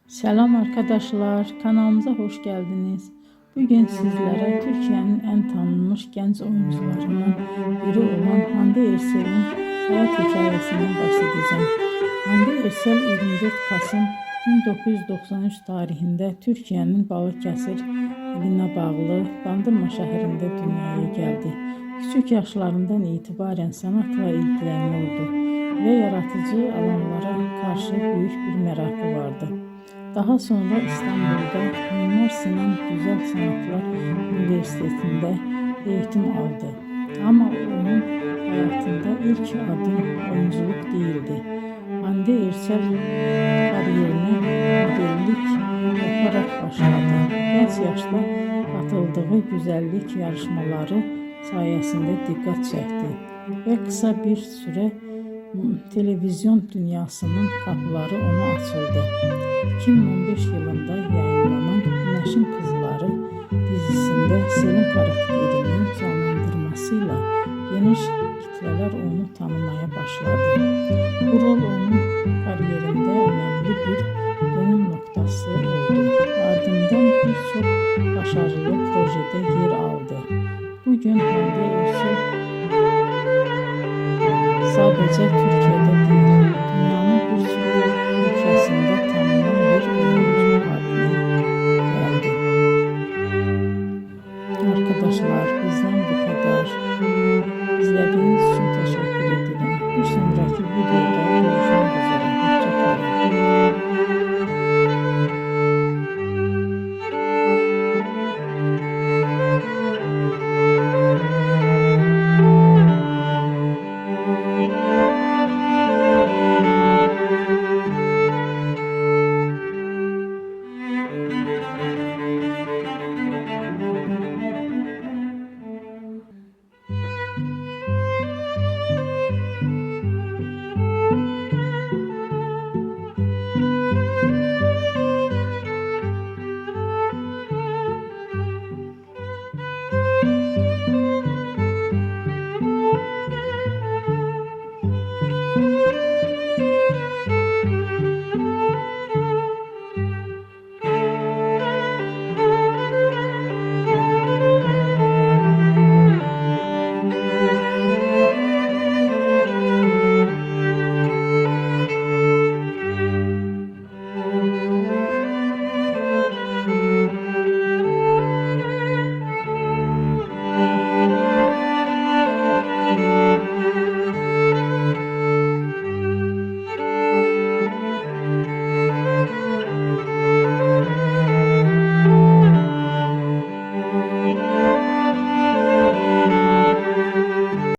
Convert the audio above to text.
Selam arkadaşlar, kanalımıza hoş geldiniz. Bugün sizlere Türkiye'nin en tanınmış genç oyuncularından biri olan Hande Erçel'in hayat hikayesinden bahsedeceğim. Hande Erçel 24 Kasım 1993 tarihinde Türkiye'nin Balıkesir iline bağlı Bandırma şehrinde dünyaya geldi. Küçük yaşlarından itibaren sanatla ilgileniyordu ve yaratıcı alanlara karşı büyük bir merakı vardı. Daha sonra İstanbul'da Mimar Sinan Güzel Sanatlar Üniversitesi'nde eğitim aldı. Ama onun hayatında ilk adım oyunculuk değildi. Hande Erçel kariyerine modellik yaparak başladı. Genç yaşta katıldığı güzellik yarışmaları sayesinde dikkat çekti ve kısa bir süre televizyon dünyasının kapıları ona açıldı. 2015 yılında yayınlanan Güneşin Kızları dizisinde Selin karakterinin canlandırmasıyla geniş kitleler onu tanımaya başladı. Bu rol onun kariyerinde önemli bir dönüm noktası oldu. Ardından birçok başarılı projede yer aldı. Bugün Hande Erçel sadece Türkiye'de değil,